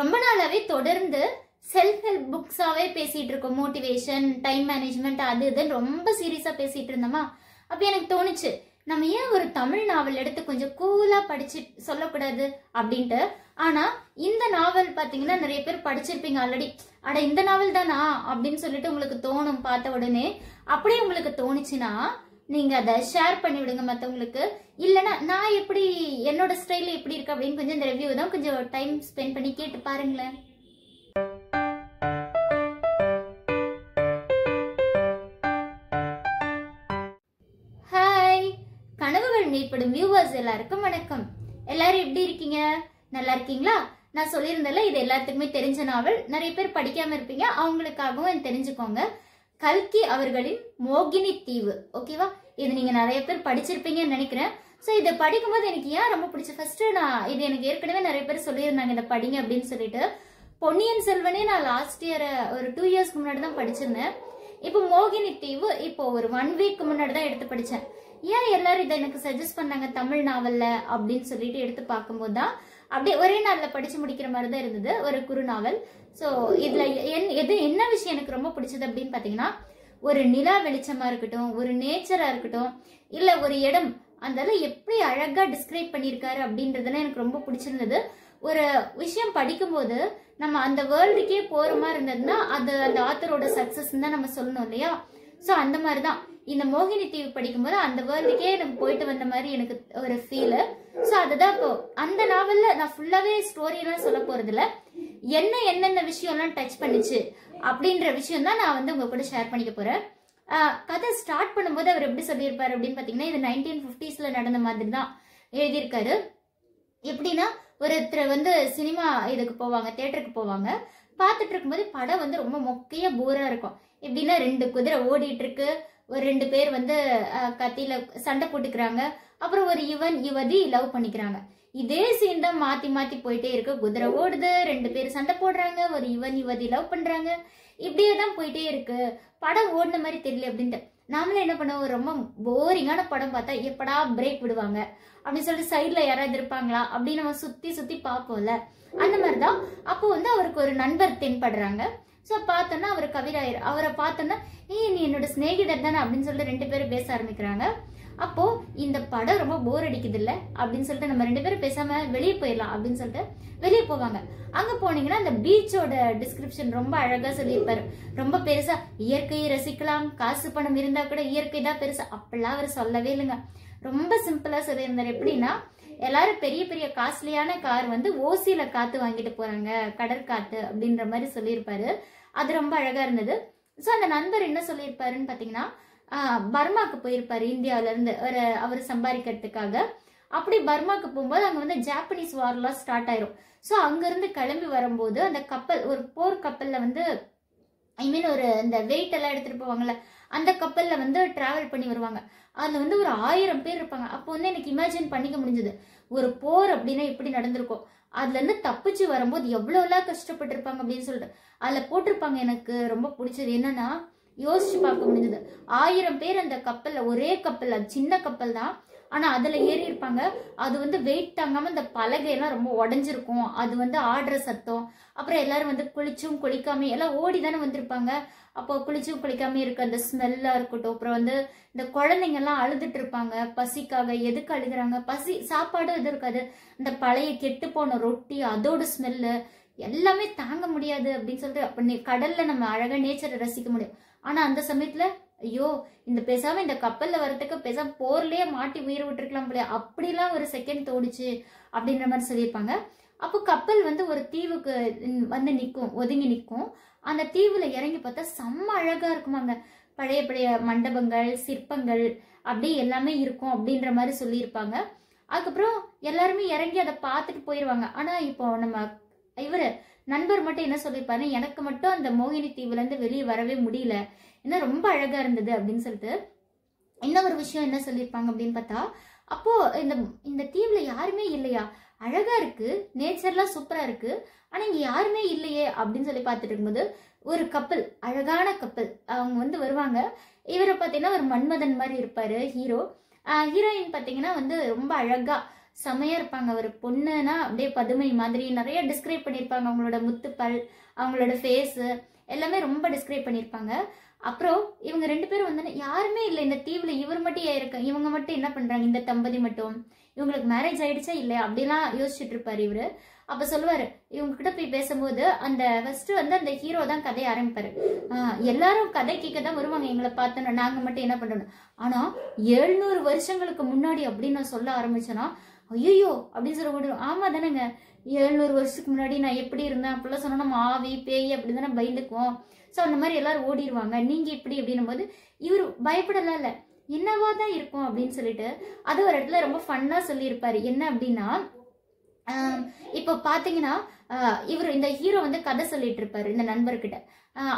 ரொம்ப நாளாவே தொடர்ந்து செல்ஃப் ஹெல்ப் புக்ஸாவே பேசிட்டு இருக்கோம். மோட்டிவேஷன், டைம் மேனேஜ்மெண்ட், அது இதுன்னு ரொம்ப சீரியஸா பேசிட்டு இருந்தோமா. அப்ப எனக்கு தோணுச்சு, நம்ம ஏன் ஒரு தமிழ் நாவல் எடுத்து கொஞ்சம் கூலா படிச்சு சொல்லக்கூடாது அப்படின்ட்டு. ஆனா இந்த நாவல் பாத்தீங்கன்னா நிறைய பேர் படிச்சிருப்பீங்க ஆல்ரெடி. அட இந்த நாவல் தானா அப்படின்னு சொல்லிட்டு உங்களுக்கு தோணும் பார்த்த உடனே. அப்படியே உங்களுக்கு தோணுச்சுன்னா நீங்க அதை ஷேர் பண்ணி விடுங்க மத்தவங்களுக்கு. இல்லைன்னா நான் எப்படி என்னோட ஸ்டைல எப்படி இருக்கு அப்படின்னு கொஞ்சம் இந்த ரிவ்யூ தான் கொஞ்சம் டைம் ஸ்பெண்ட் பண்ணி கேட்டு பாருங்களேன். ஹாய், கனவுகள் மீட்படும் வியூவர்ஸ் எல்லாருக்கும் வணக்கம். எல்லாரும் எப்படி இருக்கீங்க? நல்லா இருக்கீங்களா? நான் சொல்லியிருந்தேன்ல, இது எல்லாத்துக்குமே தெரிஞ்ச நாவல். நிறைய பேர் படிக்காம இருப்பீங்க, அவங்களுக்காகவும் தெரிஞ்சுக்கோங்க. கல்கி அவர்களின் மோகினி தீவு. ஓகேவா? இது நீங்க நிறைய பேர் படிச்சிருப்பீங்கன்னு நினைக்கிறேன். ஸோ இதை படிக்கும்போது எனக்கு ஏன் ரொம்ப பிடிச்ச, ஃபர்ஸ்ட் நான் இது எனக்கு ஏற்கனவே நிறைய பேர் சொல்லியிருந்தாங்க இதை படிங்க அப்படின்னு சொல்லிட்டு. பொன்னியின் செல்வனே நான் லாஸ்ட் இயர் ஒரு 2 இயர்ஸ்க்கு முன்னாடி தான் படிச்சிருந்தேன். இப்போ மோகினி தீவு இப்போ ஒரு 1 வீக் முன்னாடி தான் எடுத்து படிச்சேன். ஏன் எல்லாரும் இதை எனக்கு சஜஸ்ட் பண்ணாங்க தமிழ் நாவல்ல அப்படின்னு சொல்லிட்டு எடுத்து பார்க்கும்போது தான் அப்படியே ஒரே நாள்ல படிச்சு முடிக்கிற மாதிரி தான் இருந்தது. ஒரு குறு நாவல். ஸோ இதுல என்ன விஷயம் எனக்கு ரொம்ப பிடிச்சது அப்படின்னு பாத்தீங்கன்னா, ஒரு நிலா வெளிச்சமா இருக்கட்டும், ஒரு நேச்சரா இருக்கட்டும், இல்ல ஒரு இடம், அந்த எப்படி அழகா டிஸ்கிரைப் பண்ணியிருக்காரு அப்படின்றதுலாம் எனக்கு ரொம்ப பிடிச்சிருந்தது. ஒரு விஷயம் படிக்கும்போது நம்ம அந்த வேர்ல்டுக்கே போற மாதிரி இருந்ததுன்னா அது அந்த ஆத்தரோட சக்சஸ் தான் நம்ம சொல்லணும் இல்லையா? ஸோ அந்த மாதிரிதான் இந்த மோகினி தீவு படிக்கும்போது அந்த வேர்ல்டுக்கே எனக்கு போயிட்டு வந்த மாதிரி எனக்கு ஒரு ஃபீல். ஸோ அதுதான் இப்போ அந்த நாவல்ல நான் ஃபுல்லாவே ஸ்டோரி எல்லாம் சொல்ல போறது இல்ல, என்னென்ன விஷயம் எல்லாம் டச் பண்ணிச்சு அப்படின்ற விஷயம் தான் நான் உங்க கூட ஷேர் பண்ணிக்க போறேன். கதை ஸ்டார்ட் பண்ணும்போது அவர் எப்படி சொல்லியிருப்பாரு அப்படின்னு பாத்தீங்கன்னா, இது 1950s நடந்த மாதிரி தான் எழுதியிருக்காரு. எப்படின்னா, ஒருத்தர் சினிமா இதுக்கு போவாங்க, தியேட்டருக்கு போவாங்க. பார்த்துட்டு இருக்கும்போது படம் ரொம்ப மொக்கையா போரா இருக்கும். எப்படின்னா 2 குதிரை ஓடிட்டு இருக்கு, ஒரு 2 பேர் கத்தியில சண்டை போட்டுக்கிறாங்க, அப்புறம் ஒரு யுவதி லவ் பண்ணிக்கிறாங்க. இதே சீன் தான் மாத்தி மாத்தி போயிட்டே இருக்கு. குதிரை ஓடுது, 2 பேர் சண்டை போடுறாங்க, ஒரு யுவதி லவ் பண்றாங்க, இப்படியே தான் போயிட்டே இருக்கு. படம் ஓடின மாதிரி தெரியல அப்படின்ட்டு நாமளே என்ன பண்ணுவோம், ரொம்ப போரிங்கான படம் பார்த்தா எப்படா பிரேக் விடுவாங்க அப்படின்னு சொல்லிட்டு சைட்ல யாராவது இருப்பாங்களா அப்படின்னு நம்ம சுத்தி சுத்தி பார்ப்போம்ல. அந்த மாதிரிதான் அப்போ அவருக்கு ஒரு நண்பர் தென்படுறாங்க. ஸோ பார்த்தோன்னா அவர் கவிராயர். அவரை பார்த்தோன்னா, நீ என்னோட சிநேகிதர் தானே அப்படின்னு சொல்லிட்டு 2 பேரும் பேச ஆரம்பிக்கிறாங்க. அப்போ இந்த படம் ரொம்ப போர் அடிக்குது இல்ல அப்படின்னு சொல்லிட்டு நம்ம 2 பேரும் பேசாம வெளியே போயிடலாம் அப்படின்னு சொல்லிட்டு வெளியே போவாங்க. அங்க போனீங்கன்னா அந்த பீச்சோட டிஸ்கிரிப்ஷன் ரொம்ப அழகா சொல்லியிருப்பாரு. ரொம்ப பெருசா இயற்கையை ரசிக்கலாம், காசு பணம் இருந்தா கூட இயற்கை தான் பெருசா, அப்படிலாம் அவர் சொல்லவே இல்லைங்க. ரொம்ப சிம்பிளா சொல்லியிருந்தாரு. எப்படின்னா, எல்லாரும் பெரிய பெரிய காஸ்ட்லியான கார் ஓசியில காத்து வாங்கிட்டு போறாங்க, கடற்காத்து அப்படின்ற மாதிரி சொல்லியிருப்பாரு. அது ரொம்ப அழகா இருந்தது. சோ அந்த நண்பர் என்ன சொல்லியிருப்பாருன்னு பாத்தீங்கன்னா, பர்மாக்கு போயிருப்பாரு இந்தியாவில இருந்து அவர் சம்பாதிக்கிறதுக்காக. அப்படி பர்மாக்கு போகும்போது அங்க ஜாப்பனீஸ் வார்லாம் ஸ்டார்ட் ஆயிரும். சோ அங்க இருந்து கிளம்பி வரும்போது அந்த கப்பல், ஒரு போர் கப்பல்ல ஐ மீன் ஒரு இந்த வெயிட் எல்லாம் எடுத்துட்டு போவாங்கல்ல, அந்த கப்பல்ல டிராவல் பண்ணி வருவாங்க. அதுல ஒரு 1000 பேர் இருப்பாங்க. அப்போ எனக்கு இமேஜின் பண்ணிக்க முடிஞ்சது, ஒரு போர் அப்படின்னா எப்படி நடந்திருக்கும், அதுல இருந்து தப்பிச்சு வரும்போது எவ்வளவு எல்லாம் கஷ்டப்பட்டு இருப்பாங்க அப்படின்னு சொல்லிட்டு அதுல போட்டிருப்பாங்க. எனக்கு ரொம்ப பிடிச்சது என்னன்னா, யோசிச்சு பார்க்க முடிஞ்சது, 1000 பேர் அந்த கப்பல்ல, ஒரே கப்பல், அது சின்ன கப்பல் தான், ஆனா அதுல ஏறி இருப்பாங்க. அது வெயிட் தாங்காம இந்த பலகையெல்லாம் ரொம்ப உடஞ்சிருக்கும். அது ஆடுற சத்தம், அப்புறம் எல்லாரும் குளிச்சும் குளிக்காம எல்லாம் ஓடி தானே வந்திருப்பாங்க. அப்போ குளிச்சும் குளிக்காம இருக்க அந்த ஸ்மெல்லா இருக்கட்டும், அப்புறம் இந்த குழந்தைங்க எல்லாம் அழுதுட்டு இருப்பாங்க பசிக்காக. எதுக்கு அழுகுறாங்க? பசி, சாப்பாடு எது இருக்காது. இந்த பழைய கெட்டு போன ரொட்டி, அதோட ஸ்மெல்லு எல்லாமே தாங்க முடியாது அப்படின்னு சொல்லிட்டு, அப்ப கடல்ல நம்ம அழகா நேச்சரை ரசிக்க முடியும். ஆனா அந்த சமயத்துல ஐயோ, இந்த பேசாம இந்த கப்பல்ல வரதுக்கு பேசாம போர்லயே மாட்டி உயிர் விட்டுருக்கலாம் போல, அப்படிலாம் ஒரு செகண்ட் தோணுச்சு அப்படின்ற மாதிரி சொல்லியிருப்பாங்க. அப்போ கப்பல் ஒரு தீவுக்கு நிற்கும், ஒதுங்கி நிற்கும். அந்த தீவுல இறங்கி பார்த்தா செம்ம அழகா இருக்குமாங்க. பழைய பழைய மண்டபங்கள், சிற்பங்கள் அப்படி எல்லாமே இருக்கும் அப்படின்ற மாதிரி சொல்லியிருப்பாங்க. அதுக்கப்புறம் எல்லாருமே இறங்கி அதை பார்த்துட்டு போயிடுவாங்க. ஆனா இப்போ நம்ம இவரு நண்பர் மட்டும் என்ன சொல்லியிருப்பாரு, எனக்கு மட்டும் அந்த மோகினி தீவுல இருந்து வெளியே வரவே முடியல, ஏன்னா ரொம்ப அழகா இருந்தது அப்படின்னு சொல்லிட்டு. இன்னொரு விஷயம் என்ன சொல்லியிருப்பாங்க அப்படின்னு பார்த்தா, அப்போ இந்த தீவுல யாருமே இல்லையா, அழகா இருக்கு, நேச்சர்லாம் சூப்பரா இருக்கு, ஆனா இங்க யாருமே இல்லையே அப்படின்னு சொல்லி பார்த்துட்டு இருக்கும்போது ஒரு கப்பல், அழகான கப்பல், அவங்க வருவாங்க. இவரை பார்த்தீங்கன்னா ஒரு மன்மதன் மாதிரி இருப்பாரு ஹீரோ. ஹீரோயின் பார்த்தீங்கன்னா ரொம்ப அழகா செமையா இருப்பாங்க. ஒரு பொண்ணுனா அப்படியே பதுமை மாதிரி நிறைய டிஸ்கிரைப் பண்ணியிருப்பாங்க. அவங்களோட முத்துப்பல், அவங்களோட ஃபேஸ் எல்லாமே ரொம்ப டிஸ்கிரைப் பண்ணியிருப்பாங்க. அப்புறம் இவங்க 2 பேரும் வந்து யாருமே இல்லை இந்த தீவுல, இவர் மட்டும் இருக்க, இவங்க மட்டும் என்ன பண்றாங்க, இந்த தம்பதி மட்டும் இவங்களுக்கு மேரேஜ் ஆயிடுச்சா இல்லையா அப்படிலாம் யோசிச்சுட்டு இருப்பாரு இவரு. அப்ப சொல்லுவாரு, இவங்க கிட்ட போய் பேசும்போது அந்த ஃபர்ஸ்ட் வந்து அந்த ஹீரோ தான் கதையை ஆரம்பிப்பாரு. எல்லாரும் கதை கேட்க தான் வருவாங்க எங்களை பார்த்தோன்னா, நாங்க மட்டும் என்ன பண்றோம். ஆனா 700 வருஷங்களுக்கு முன்னாடி அப்படின்னு நான் சொல்ல ஆரம்பிச்சேன்னா, ஐயோ அப்படின்னு சொல்ல முடியும். ஆமா தானேங்க, 700 வருஷத்துக்கு முன்னாடி நான் எப்படி இருந்தேன் அப்படிலாம் சொன்னா நம்ம ஆவி பேய் அப்படிதானே பயந்துக்குவோம். ஸோ அந்த மாதிரி எல்லாரும் ஓடிடுவாங்க. நீங்க இப்படி அப்படின்னும் போது இவர் பயப்படலாம் இல்லை, என்னவா தான் இருக்கும் அப்படின்னு சொல்லிட்டு அது ஒரு இடத்துல ரொம்ப ஃபன்னா சொல்லியிருப்பாரு. என்ன அப்படின்னா, இப்போ பாத்தீங்கன்னா இவர் இந்த ஹீரோ வந்து கதை சொல்லிட்டு இருப்பாரு இந்த நண்பர்கிட்ட.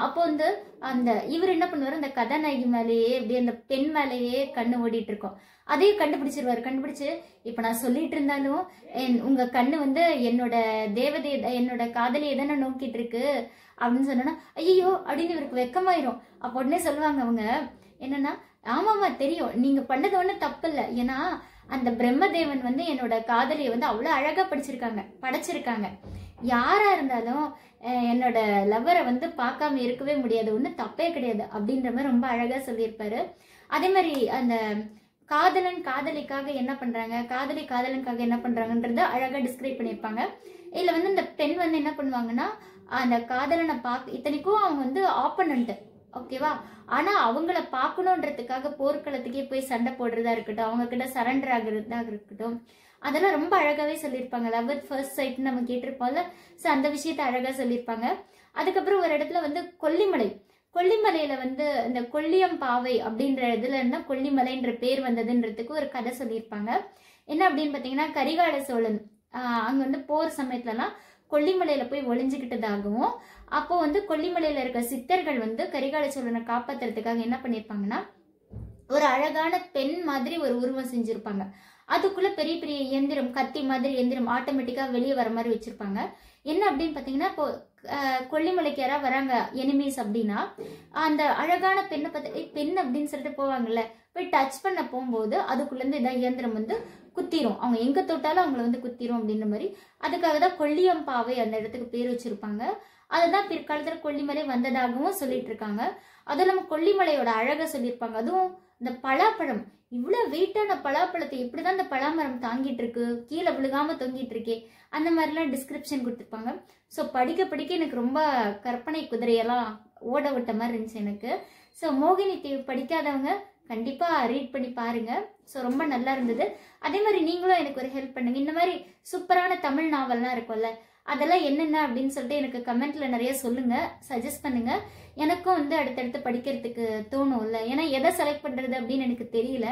அப்போ வந்து அந்த இவர் என்ன பண்ணுவாரு, அந்த கதாநாயகி மேலேயே அப்படியே அந்த பெண் மேலேயே கண்ணு ஓடிட்டு இருக்கோம். அதையும் கண்டுபிடிச்சிருவாரு. கண்டுபிடிச்சு இப்ப நான் சொல்லிட்டு இருந்தாலும் உங்க கண்ணு வந்து என்னோட தேவதை, என்னோட காதலியை தானே நோக்கிட்டு இருக்கு அப்படின்னு சொன்னா, ஐயோ அப்படின்னு இவருக்கு வெக்கமாயிரும். அப்போ உடனே சொல்லுவாங்க அவங்க என்னன்னா, ஆமாமா தெரியும், நீங்க பண்ணது ஒன்றும் தப்பு இல்லை. ஏன்னா அந்த பிரம்மதேவன் வந்து என்னோட காதலியை வந்து அவ்வளோ அழகா படைச்சிருக்காங்க. யாரா இருந்தாலும் என்னோட லவ்வரை வந்து பார்க்காம இருக்கவே முடியாது, ஒன்றும் தப்பே கிடையாது அப்படின்ற மாதிரி ரொம்ப அழகா சொல்லியிருப்பாரு. அதே மாதிரி அந்த காதலன் காதலிக்காக என்ன பண்றாங்க, காதலி காதலனுக்காக என்ன பண்றாங்கன்றத அழகா டிஸ்கிரைப் பண்ணியிருப்பாங்க. இதுல வந்து இந்த பெண் வந்து என்ன பண்ணுவாங்கன்னா, அந்த காதலனை இத்தனைக்கும் அவங்க வந்து ஆப்பனண்ட், ஓகேவா, ஆனா அவங்கள பார்க்கணுன்றதுக்காக போர்க்களத்துக்கே போய் சண்டை போடுறதா இருக்கட்டும், அவங்க கிட்ட சரண்டர் ஆகுறதா இருக்கட்டும், அதெல்லாம் ரொம்ப அழகாவே சொல்லியிருப்பாங்க. லவ் அட் ஃபர்ஸ்ட் சைட் நம்ம கேட்டிருப்போம்ல, ஸோ அந்த விஷயத்த அழகா சொல்லியிருப்பாங்க. அதுக்கப்புறம் ஒரு இடத்துல வந்து கொல்லிமலையில வந்து இந்த கொல்லியம் பாவை அப்படின்ற இதுல இருந்தா கொல்லிமலைன்ற பேர் வந்ததுன்றதுக்கு ஒரு கதை சொல்லியிருப்பாங்க. என்ன அப்படின்னு பாத்தீங்கன்னா, கரிகால சோழன் அங்க வந்து போர் சமயத்துலலாம் கொல்லிமலையில போய் ஒளிஞ்சுக்கிட்டதாகவும், அப்போ வந்து கொல்லிமலையில இருக்க சித்தர்கள் வந்து கரிகால சோழனை காப்பாத்துறதுக்காக என்ன பண்ணிருப்பாங்கன்னா, ஒரு அழகான பெண் மாதிரி ஒரு உருவம் செஞ்சிருப்பாங்க. அதுக்குள்ள பெரிய பெரிய இயந்திரம், கத்தி மாதிரி இயந்திரம் ஆட்டோமேட்டிக்கா வெளியே வர மாதிரி வச்சிருப்பாங்க. என்ன அப்படின்னு பாத்தீங்கன்னா, இப்போ கொல்லிமலைக்கு யாராவது வராங்க எனிமீஸ் அப்படின்னா, அந்த அழகான பெண்ணை பார்த்து பெண் அப்படின்னு சொல்லிட்டு போவாங்கல்ல, போய் டச் பண்ண போகும்போது அதுக்குள்ள இருந்து இதான் இயந்திரம் வந்து குத்திரும், அவங்க எங்க தொட்டாலும் அவங்களை வந்து குத்திரும் அப்படின்ற மாதிரி. அதுக்காக தான் கொல்லியம் பாவை அந்த இடத்துக்கு பேர் வச்சிருப்பாங்க. அதுதான் பிற்காலத்துல கொல்லிமலை வந்ததாகவும் சொல்லிட்டு இருக்காங்க. அதுவும் நம்ம கொல்லிமலையோட அழகை சொல்லியிருப்பாங்க. அதுவும் இந்த பலாப்பழம், இவ்வளவு வெயிட்டான பலாப்பழத்தை எப்படிதான் இந்த பலாமரம் தாங்கிட்டு இருக்கு, கீழே விழுகாம தொங்கிட்டு இருக்கே, அந்த மாதிரிலாம் டிஸ்கிரிப்ஷன் கொடுத்துருப்பாங்க. ஸோ படிக்க படிக்க எனக்கு ரொம்ப கற்பனை குதிரையெல்லாம் ஓட விட்ட மாதிரி இருந்துச்சு எனக்கு. ஸோ மோகினி தீவு படிக்காதவங்க கண்டிப்பா ரீட் பண்ணி பாருங்க. ஸோ ரொம்ப நல்லா இருந்தது. அதே மாதிரி நீங்களும் எனக்கு ஒரு ஹெல்ப் பண்ணுங்க. இந்த மாதிரி சூப்பரான தமிழ் நாவல்லாம் இருக்கும்ல, அதெல்லாம் என்னென்ன அப்படின்னு சொல்லிட்டு எனக்கு கமெண்ட்ல நிறைய சொல்லுங்க, சஜஸ்ட் பண்ணுங்க. எனக்கும் வந்து அடுத்தடுத்து படிக்கிறதுக்கு தோணும் இல்லை, ஏன்னா எதை செலக்ட் பண்றது அப்படின்னு எனக்கு தெரியல.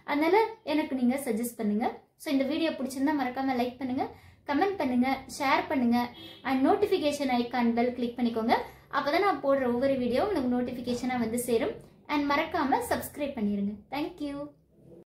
அதனால எனக்கு நீங்க சஜஸ்ட் பண்ணுங்க. ஸோ இந்த வீடியோ பிடிச்சிருந்தா மறக்காம லைக் பண்ணுங்க, கமெண்ட் பண்ணுங்க, ஷேர் பண்ணுங்க, and notification icon bell click பண்ணிக்கோங்க. அப்பதான் நான் போடுற ஒவ்வொரு வீடியோ உங்களுக்கு நோட்டிஃபிகேஷனா வந்து சேரும். அண்ட் மறக்காம சப்ஸ்கிரைப் பண்ணிருங்க. தேங்க்யூ.